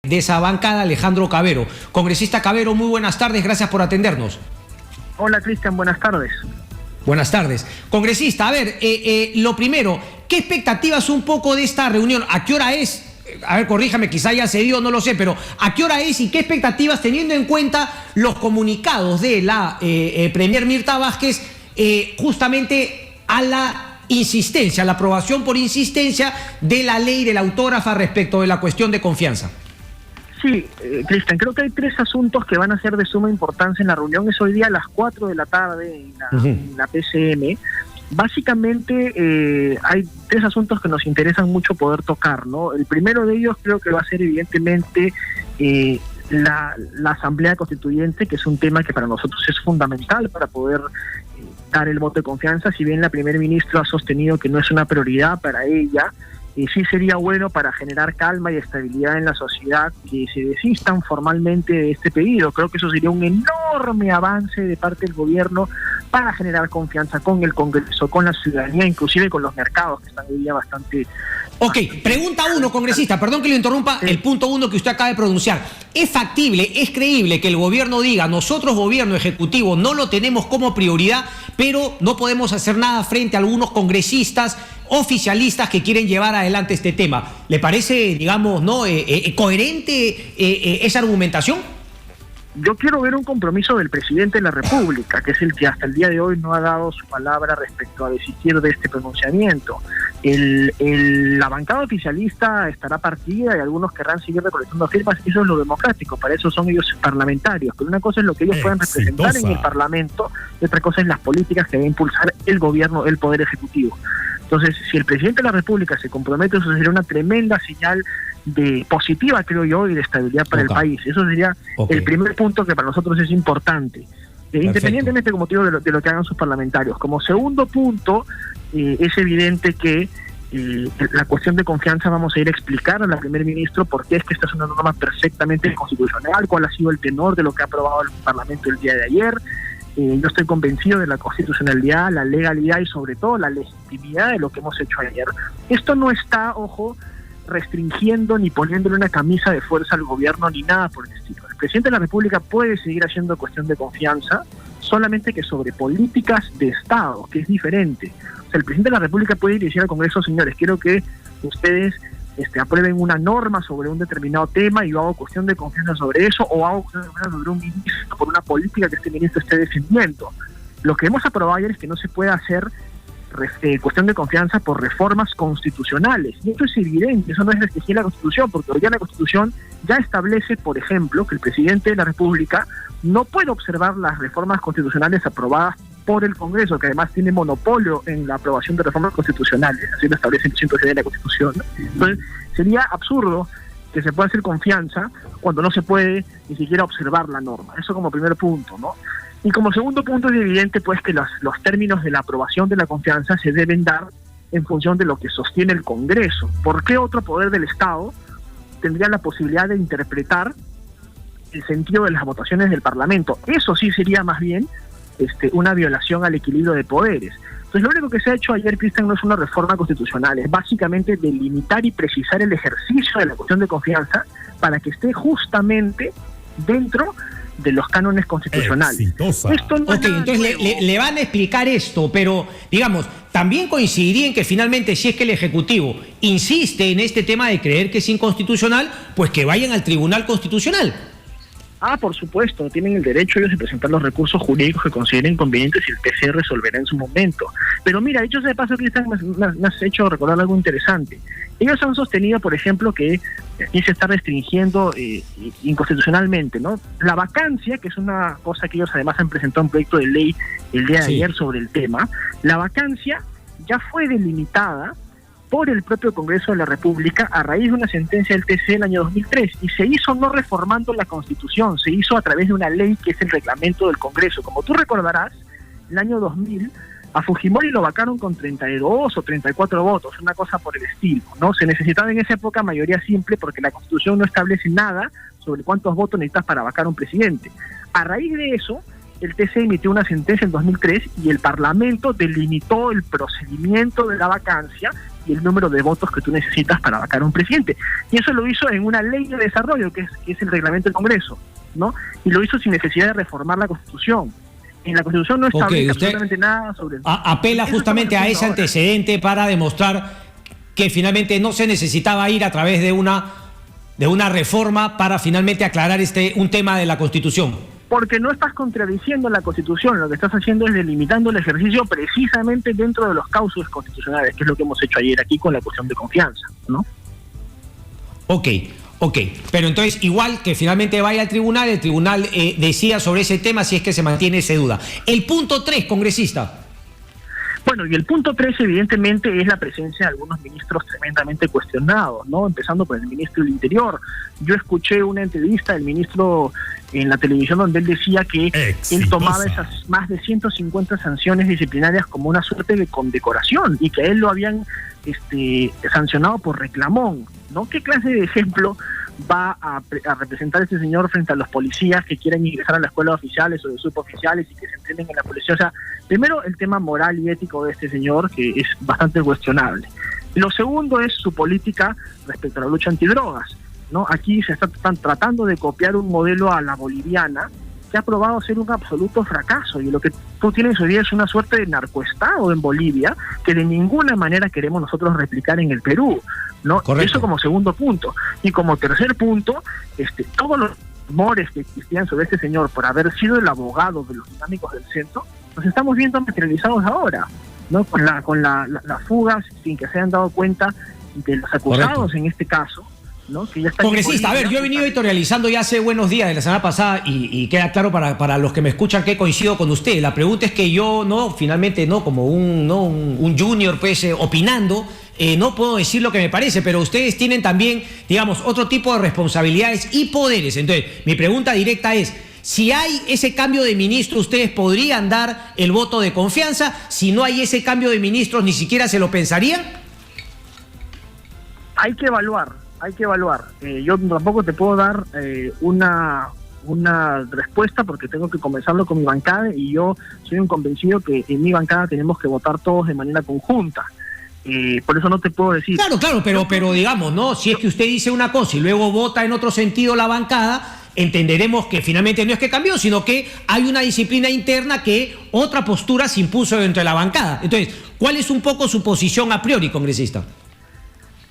de esa bancada, Alejandro Cavero. Congresista Cavero, muy buenas tardes, gracias por atendernos. Hola Cristian, buenas tardes. Buenas tardes. Congresista, a ver, lo primero, ¿qué expectativas un poco de esta reunión? ¿A qué hora es? A ver, corríjame, quizá ya se dio, no lo sé, pero ¿a qué hora es y qué expectativas teniendo en cuenta los comunicados de la Premier Mirta Vázquez justamente a la insistencia, a la aprobación por insistencia de la ley de la autógrafa respecto de la cuestión de confianza? Sí, Cristian, creo que hay tres asuntos que van a ser de suma importancia en la reunión. Es hoy día a las 4 de la tarde en la PCM. Básicamente hay tres asuntos que nos interesan mucho poder tocar, ¿no? El primero de ellos creo que va a ser evidentemente la Asamblea Constituyente, que es un tema que para nosotros es fundamental para poder dar el voto de confianza. Si bien la primer ministra ha sostenido que no es una prioridad para ella, sí sería bueno para generar calma y estabilidad en la sociedad que se desistan formalmente de este pedido. Creo que eso sería un enorme avance de parte del gobierno para generar confianza con el Congreso, con la ciudadanía, inclusive con los mercados, que están hoy día bastante... Ok, pregunta uno, congresista, perdón que lo interrumpa, sí. El punto uno que usted acaba de pronunciar. ¿Es factible, es creíble que el gobierno diga, nosotros gobierno ejecutivo no lo tenemos como prioridad, pero no podemos hacer nada frente a algunos congresistas oficialistas que quieren llevar adelante este tema? ¿Le parece, digamos, coherente esa argumentación? Yo quiero ver un compromiso del presidente de la República, que es el que hasta el día de hoy no ha dado su palabra respecto a desistir de este pronunciamiento. La bancada oficialista estará partida y algunos querrán seguir recolectando firmas. Eso es lo democrático, para eso son ellos parlamentarios. Pero una cosa es lo que ellos pueden representar en el Parlamento y otra cosa es las políticas que debe impulsar el gobierno, el Poder Ejecutivo. Entonces, si el presidente de la República se compromete, eso sería una tremenda señal positiva, creo yo, y de estabilidad para el país. Eso sería el primer punto que para nosotros es importante, independientemente, como te digo, de lo que hagan sus parlamentarios. Como segundo punto, es evidente que la cuestión de confianza vamos a ir a explicar a la primer ministro por qué es que esta es una norma perfectamente constitucional, cuál ha sido el tenor de lo que ha aprobado el Parlamento el día de ayer. Yo estoy convencido de la constitucionalidad, la legalidad y sobre todo la legitimidad de lo que hemos hecho ayer. Esto no está, ojo, restringiendo ni poniéndole una camisa de fuerza al gobierno ni nada por el estilo. El presidente de la República puede seguir haciendo cuestión de confianza, solamente que sobre políticas de Estado, que es diferente. O sea, el presidente de la República puede ir y decir al Congreso, señores, quiero que ustedes aprueben una norma sobre un determinado tema y yo hago cuestión de confianza sobre eso, o hago cuestión de confianza sobre un ministro por una política que este ministro esté defendiendo. Lo que hemos aprobado ayer es que no se puede hacer cuestión de confianza por reformas constitucionales. Y esto es evidente, eso no es restringir la Constitución, porque hoy ya la Constitución ya establece, por ejemplo, que el presidente de la República no puede observar las reformas constitucionales aprobadas por el Congreso, que además tiene monopolio en la aprobación de reformas constitucionales, así lo establece el 106 de la Constitución. Entonces, sería absurdo que se pueda hacer confianza cuando no se puede ni siquiera observar la norma. Eso como primer punto, ¿no? Y como segundo punto es evidente pues que los términos de la aprobación de la confianza se deben dar en función de lo que sostiene el Congreso. ¿Por qué otro poder del Estado tendría la posibilidad de interpretar el sentido de las votaciones del Parlamento? Eso sí sería más bien una violación al equilibrio de poderes. Entonces lo único que se ha hecho ayer, Cristian, no es una reforma constitucional, es básicamente delimitar y precisar el ejercicio de la cuestión de confianza para que esté justamente dentro de los cánones constitucionales. Esto no entonces le van a explicar esto, pero digamos, también coincidiría en que finalmente si es que el Ejecutivo insiste en este tema de creer que es inconstitucional, pues que vayan al Tribunal Constitucional. Por supuesto, tienen el derecho ellos de presentar los recursos jurídicos que consideren convenientes y el TC resolverá en su momento. Pero mira, dicho sea de paso, Cristian, me has hecho recordar algo interesante. Ellos han sostenido, por ejemplo, que aquí se está restringiendo inconstitucionalmente, ¿no? La vacancia, que es una cosa que ellos además han presentado un proyecto de ley el día de ayer sobre el tema, la vacancia ya fue delimitada por el propio Congreso de la República a raíz de una sentencia del TC del año 2003 y se hizo no reformando la Constitución, se hizo a través de una ley que es el reglamento del Congreso. Como tú recordarás, el año 2000 a Fujimori lo vacaron con 32 o 34 votos, una cosa por el estilo, ¿no? Se necesitaba en esa época mayoría simple porque la Constitución no establece nada sobre cuántos votos necesitas para vacar a un presidente. A raíz de eso, el TC emitió una sentencia en 2003 y el Parlamento delimitó el procedimiento de la vacancia y el número de votos que tú necesitas para vacar a un presidente. Y eso lo hizo en una ley de desarrollo, que es el reglamento del Congreso, ¿no? Y lo hizo sin necesidad de reformar la Constitución. En la Constitución no establece absolutamente nada sobre... Apela justamente a ese antecedente para demostrar que finalmente no se necesitaba ir a través de una reforma para finalmente aclarar un tema de la Constitución. Porque no estás contradiciendo la Constitución, lo que estás haciendo es delimitando el ejercicio precisamente dentro de los cauces constitucionales, que es lo que hemos hecho ayer aquí con la cuestión de confianza, ¿no? Ok, pero entonces igual que finalmente vaya al tribunal, el tribunal decida sobre ese tema si es que se mantiene esa duda. El punto 3, congresista. Bueno, y el punto 3 evidentemente es la presencia de algunos ministros tremendamente cuestionados, ¿no? Empezando por el ministro del Interior. Yo escuché una entrevista del ministro en la televisión donde él decía que él tomaba esas más de 150 sanciones disciplinarias como una suerte de condecoración y que a él lo habían sancionado por reclamón, ¿no? ¿Qué clase de ejemplo va a representar este señor frente a los policías que quieren ingresar a la escuela de oficiales o de suboficiales y que se entrenen en la policía? O sea, primero el tema moral y ético de este señor, que es bastante cuestionable. Lo segundo es su política respecto a la lucha antidrogas, ¿no? Aquí se están tratando de copiar un modelo a la boliviana que ha probado ser un absoluto fracaso, y lo que tú tienes hoy día es una suerte de narcoestado en Bolivia que de ninguna manera queremos nosotros replicar en el Perú, ¿no? Correcto. Eso como segundo punto. Y como tercer punto, todos los rumores que existían sobre este señor por haber sido el abogado de los dinámicos del centro, los estamos viendo materializados ahora, ¿no? Con las fugas sin que se hayan dado cuenta de los acusados. Correcto. En este caso, ¿no? Que ya está. Congresista, a ver, yo he venido editorializando ya hace buenos días de la semana pasada y queda claro para los que me escuchan que coincido con usted. La pregunta es que yo, finalmente, como un junior, pues, opinando, no puedo decir lo que me parece, pero ustedes tienen también, digamos, otro tipo de responsabilidades y poderes. Entonces, mi pregunta directa es: si hay ese cambio de ministro, ¿ustedes podrían dar el voto de confianza? Si no hay ese cambio de ministros, ¿ni siquiera se lo pensarían? Hay que evaluar. Yo tampoco te puedo dar una respuesta porque tengo que conversarlo con mi bancada, y yo soy un convencido que en mi bancada tenemos que votar todos de manera conjunta. Por eso no te puedo decir. Claro, pero digamos, ¿no? Si es que usted dice una cosa y luego vota en otro sentido la bancada, entenderemos que finalmente no es que cambió, sino que hay una disciplina interna que otra postura se impuso dentro de la bancada. Entonces, ¿cuál es un poco su posición a priori, congresista?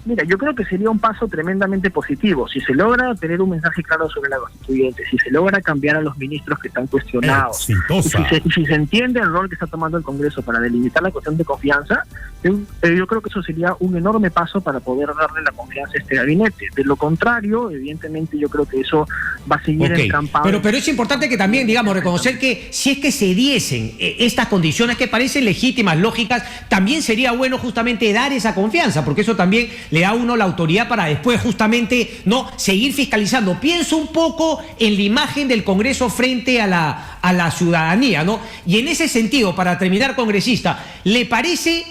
Mira, yo creo que sería un paso tremendamente positivo. Si se logra tener un mensaje claro sobre la constituyente, si se logra cambiar a los ministros que están cuestionados, y si se entiende el rol que está tomando el Congreso para delimitar la cuestión de confianza, yo creo que eso sería un enorme paso para poder darle la confianza a este gabinete. De lo contrario, evidentemente, yo creo que eso va a seguir entrampado. Pero es importante que también, digamos, reconocer que si es que se diesen estas condiciones que parecen legítimas, lógicas, también sería bueno justamente dar esa confianza, porque eso también le da a uno la autoridad para después justamente seguir fiscalizando. Pienso un poco en la imagen del Congreso frente a la ciudadanía, ¿no? Y en ese sentido, para terminar, congresista, ¿le parece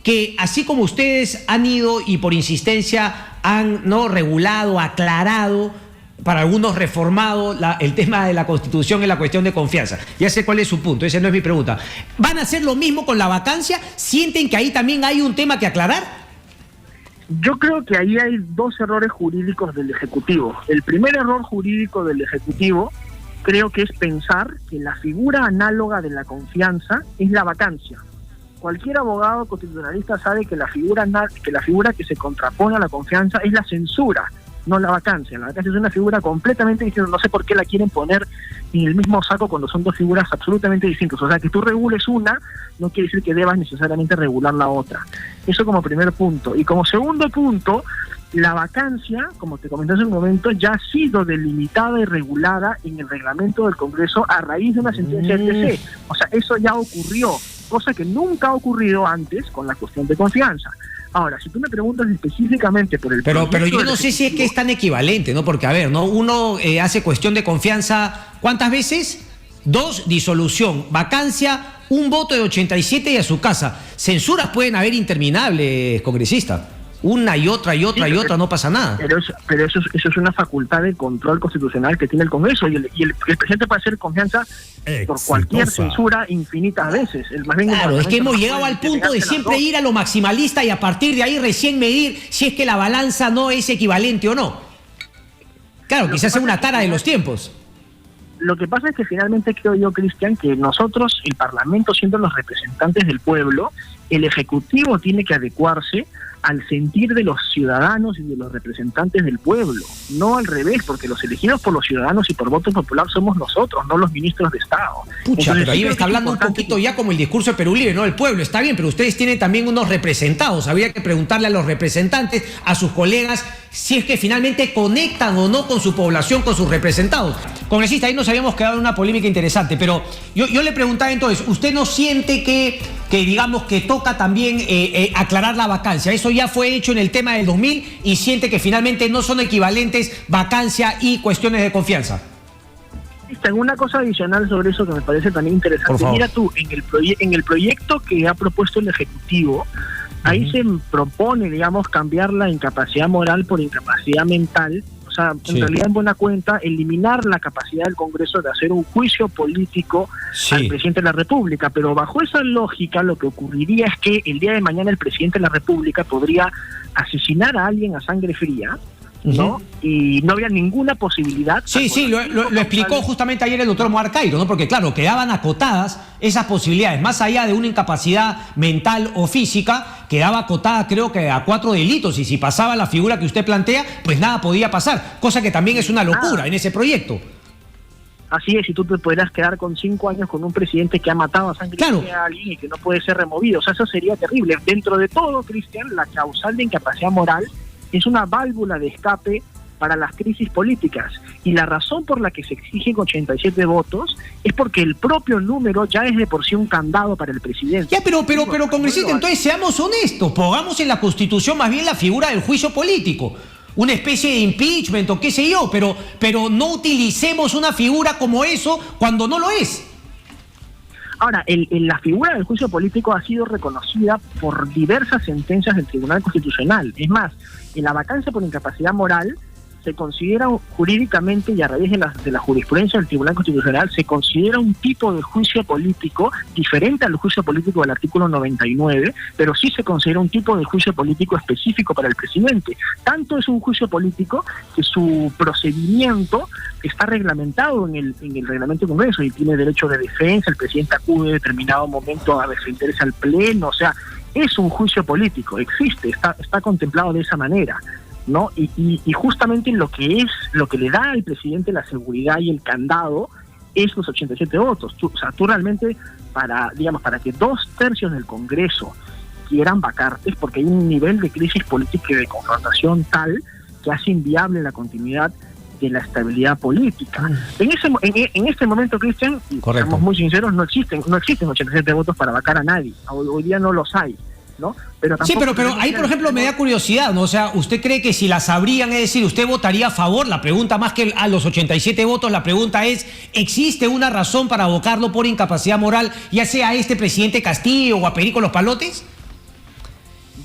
que así como ustedes han ido y por insistencia han regulado, aclarado, para algunos reformado el tema de la Constitución en la cuestión de confianza? Ya sé cuál es su punto, esa no es mi pregunta. ¿Van a hacer lo mismo con la vacancia? ¿Sienten que ahí también hay un tema que aclarar? Yo creo que ahí hay dos errores jurídicos del Ejecutivo. El primer error jurídico del Ejecutivo creo que es pensar que la figura análoga de la confianza es la vacancia. Cualquier abogado constitucionalista sabe que la figura que se contrapone a la confianza es la censura, no la vacancia. La vacancia es una figura completamente distinta. No sé por qué la quieren poner en el mismo saco cuando son dos figuras absolutamente distintas. O sea, que tú regules una no quiere decir que debas necesariamente regular la otra. Eso como primer punto. Y como segundo punto, la vacancia, como te comenté hace un momento, ya ha sido delimitada y regulada en el reglamento del Congreso a raíz de una sentencia del TC. O sea, eso ya ocurrió, cosa que nunca ha ocurrido antes con la cuestión de confianza. Ahora, si tú me preguntas específicamente por el... Pero yo no sé si es que es tan equivalente, ¿no? Porque, a ver, uno hace cuestión de confianza, ¿cuántas veces? 2, disolución, vacancia, un voto de 87 y a su casa. Censuras pueden haber interminables, congresista. Una y otra, no pasa nada. Pero eso es una facultad de control constitucional que tiene el Congreso, y el presidente puede hacer confianza por cualquier censura infinitas veces. Claro, es que hemos llegado al punto de siempre ir a lo maximalista y a partir de ahí recién medir si es que la balanza no es equivalente o no. Claro, quizás sea una tara de los tiempos. Lo que pasa es que finalmente creo yo, Cristian, que nosotros, el Parlamento, siendo los representantes del pueblo, el Ejecutivo tiene que adecuarse al sentir de los ciudadanos y de los representantes del pueblo, no al revés, porque los elegidos por los ciudadanos y por voto popular somos nosotros, no los ministros de Estado. Pucha, entonces, pero ahí me está hablando un poquito ya como el discurso de Perú Libre, ¿no? El pueblo, está bien, pero ustedes tienen también unos representados. Habría que preguntarle a los representantes, a sus colegas, si es que finalmente conectan o no con su población, con sus representados. Congresista, ahí nos habíamos quedado en una polémica interesante, pero yo le preguntaba entonces, ¿usted no siente que digamos que toca también aclarar la vacancia? Eso ya fue hecho en el tema del 2000 y siente que finalmente no son equivalentes vacancia y cuestiones de confianza. Tengo una cosa adicional sobre eso que me parece también interesante. Mira tú, en el proyecto que ha propuesto el Ejecutivo, ahí se propone, digamos, cambiar la incapacidad moral por incapacidad mental. O sea, en realidad, en buena cuenta, eliminar la capacidad del Congreso de hacer un juicio político al presidente de la República. Pero bajo esa lógica, lo que ocurriría es que el día de mañana el presidente de la República podría asesinar a alguien a sangre fría, ¿no? Y no habría ninguna posibilidad. Lo explicó justamente ayer el doctor Muar Cairo, ¿no? Porque claro, quedaban acotadas esas posibilidades, más allá de una incapacidad mental o física, quedaba acotada creo que a 4 delitos, y si pasaba la figura que usted plantea, pues nada podía pasar, cosa que también es una locura en ese proyecto. Así es, y tú te podrás quedar con 5 años con un presidente que ha matado a sangre fría a alguien y que no puede ser removido. O sea, eso sería terrible. Dentro de todo, Cristian, la causal de incapacidad moral es una válvula de escape para las crisis políticas, y la razón por la que se exigen 87 votos es porque el propio número ya es de por sí un candado para el presidente. Ya, pero congresista, entonces seamos honestos, pongamos en la Constitución más bien la figura del juicio político, una especie de impeachment o qué sé yo, pero no utilicemos una figura como eso cuando no lo es. Ahora, la figura del juicio político ha sido reconocida por diversas sentencias del Tribunal Constitucional. Es más, en la vacancia por incapacidad moral se considera jurídicamente, y a raíz de la jurisprudencia del Tribunal Constitucional, se considera un tipo de juicio político diferente al juicio político del artículo 99, pero sí se considera un tipo de juicio político específico para el presidente. Tanto es un juicio político que su procedimiento está reglamentado en el reglamento del Congreso y tiene derecho de defensa. El presidente acude en determinado momento a defenderse al pleno. O sea, es un juicio político, existe, está contemplado de esa manera, ¿no? Y justamente lo que le da al presidente la seguridad y el candado es los 87 votos. Tú realmente, para que 2/3 del Congreso quieran vacarte, es porque hay un nivel de crisis política y de confrontación tal que hace inviable la continuidad de la estabilidad política. En este momento, Cristian, seamos muy sinceros, no existen 87 votos para vacar a nadie. Hoy día no los hay, ¿no? Pero ahí, por ejemplo, me da curiosidad, ¿no? O sea, ¿usted cree que si las habrían, es decir, usted votaría a favor? La pregunta, más que a los 87 votos, la pregunta es, ¿existe una razón para abocarlo por incapacidad moral, ya sea a este presidente Castillo o a Perico Los Palotes?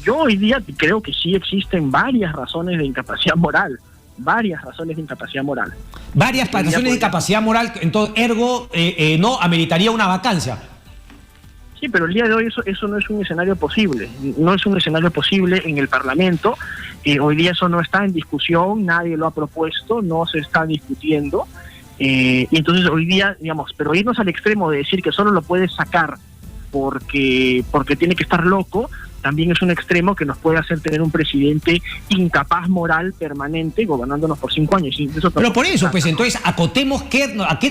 Yo hoy día creo que sí existen varias razones de incapacidad moral. Varias razones de incapacidad moral. Varias razones de incapacidad moral, entonces, ergo, no ameritaría una vacancia. Sí, pero el día de hoy eso no es un escenario posible. No es un escenario posible en el Parlamento. Hoy día eso no está en discusión, nadie lo ha propuesto, no se está discutiendo. Y entonces hoy día, pero irnos al extremo de decir que solo lo puedes sacar porque tiene que estar loco, también es un extremo que nos puede hacer tener un presidente incapaz moral permanente gobernándonos por 5 años. Pero por eso, pues entonces acotemos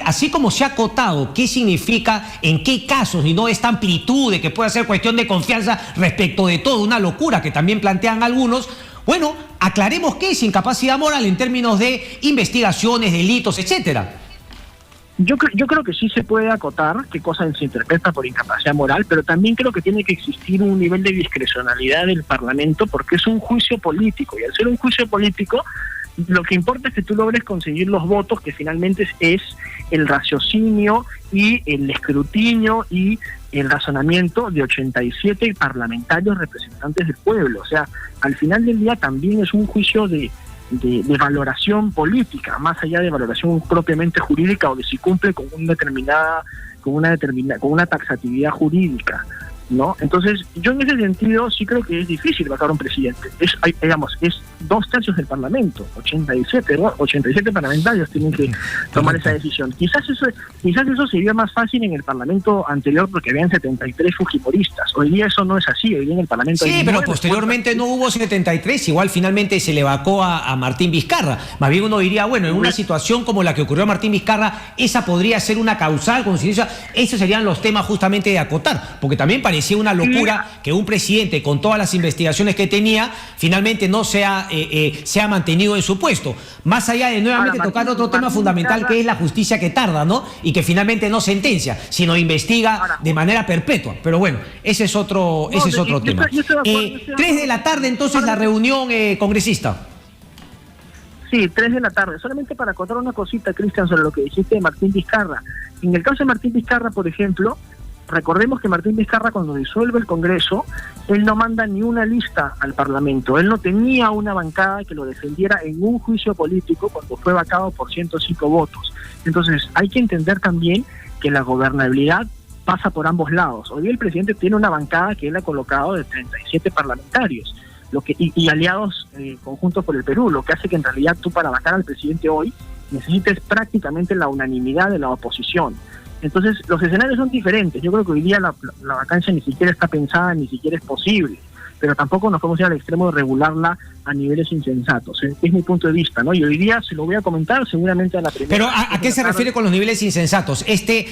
así como se ha acotado, qué significa, en qué casos, y no esta amplitud de que pueda ser cuestión de confianza respecto de todo, una locura que también plantean algunos. Bueno, aclaremos qué es incapacidad moral en términos de investigaciones, delitos, etcétera. Yo creo que sí se puede acotar qué cosa se interpreta por incapacidad moral, pero también creo que tiene que existir un nivel de discrecionalidad del Parlamento, porque es un juicio político, y al ser un juicio político, lo que importa es que tú logres conseguir los votos, que finalmente es el raciocinio y el escrutinio y el razonamiento de 87 parlamentarios representantes del pueblo. O sea, al final del día también es un juicio de valoración política, más allá de valoración propiamente jurídica o de si cumple con una taxatividad jurídica, ¿no? Entonces, yo en ese sentido sí creo que es difícil vacar a un presidente. Es 2/3 del Parlamento, 87 parlamentarios tienen que tomar esa decisión. Quizás eso sería más fácil en el Parlamento anterior porque habían 73 fujimoristas. Hoy día eso no es así, hoy día en el Parlamento sí, pero posteriormente no hubo 73, igual finalmente se le vacó a Martín Vizcarra. Más bien uno diría, bueno, en una situación como la que ocurrió a Martín Vizcarra, esa podría ser una causal, coincidencia, esos serían los temas justamente de acotar, porque también parecía una locura que un presidente con todas las investigaciones que tenía finalmente no se ha mantenido en su puesto, más allá de nuevamente tocar otro tema fundamental que es la justicia que tarda, ¿no? Y que finalmente no sentencia, sino investiga de manera perpetua. Pero bueno, ese es otro tema. 3 de la tarde entonces la reunión, congresista. Sí, 3 de la tarde. Solamente para acotar una cosita, Cristian, sobre lo que dijiste de Martín Vizcarra. En el caso de Martín Vizcarra, por ejemplo, recordemos que Martín Vizcarra, cuando disuelve el Congreso, él no manda ni una lista al Parlamento. Él no tenía una bancada que lo defendiera en un juicio político cuando fue vacado por 105 votos. Entonces, hay que entender también que la gobernabilidad pasa por ambos lados. Hoy día el presidente tiene una bancada que él ha colocado de 37 parlamentarios y aliados conjuntos por el Perú, lo que hace que en realidad tú para vacar al presidente hoy necesites prácticamente la unanimidad de la oposición. Entonces, los escenarios son diferentes. Yo creo que hoy día la vacancia ni siquiera está pensada, ni siquiera es posible. Pero tampoco nos podemos ir al extremo de regularla a niveles insensatos. Es mi punto de vista, ¿no? Y hoy día se lo voy a comentar seguramente a la primera. Pero ¿a qué se refiere con los niveles insensatos? Este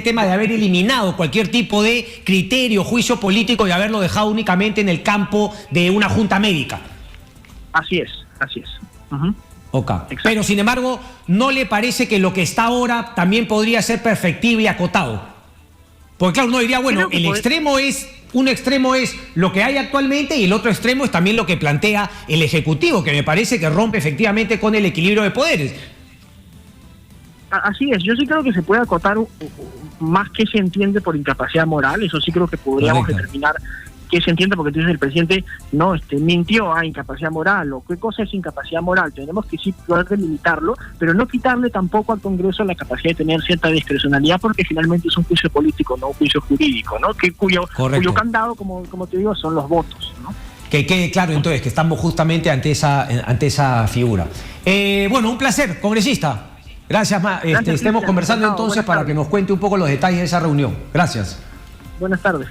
tema de haber eliminado cualquier tipo de criterio, juicio político y haberlo dejado únicamente en el campo de una junta médica. Así es. Okay. Pero sin embargo, ¿no le parece que lo que está ahora también podría ser perfectible y acotado? Porque claro, uno diría, bueno, un extremo es lo que hay actualmente y el otro extremo es también lo que plantea el Ejecutivo, que me parece que rompe efectivamente con el equilibrio de poderes. Así es, yo sí creo que se puede acotar más que se entiende por incapacidad moral, eso sí creo que podríamos determinar qué se entiende, porque tú dices el presidente mintió a incapacidad moral, o qué cosa es incapacidad moral. Tenemos que sí poder delimitarlo, pero no quitarle tampoco al Congreso la capacidad de tener cierta discrecionalidad, porque finalmente es un juicio político, no un juicio jurídico, ¿no? Cuyo candado, como te digo, son los votos, ¿no? Que quede claro entonces que estamos justamente ante esa figura. Bueno, un placer, congresista. Gracias, estemos conversando entonces para que nos cuente un poco los detalles de esa reunión. Gracias. Buenas tardes.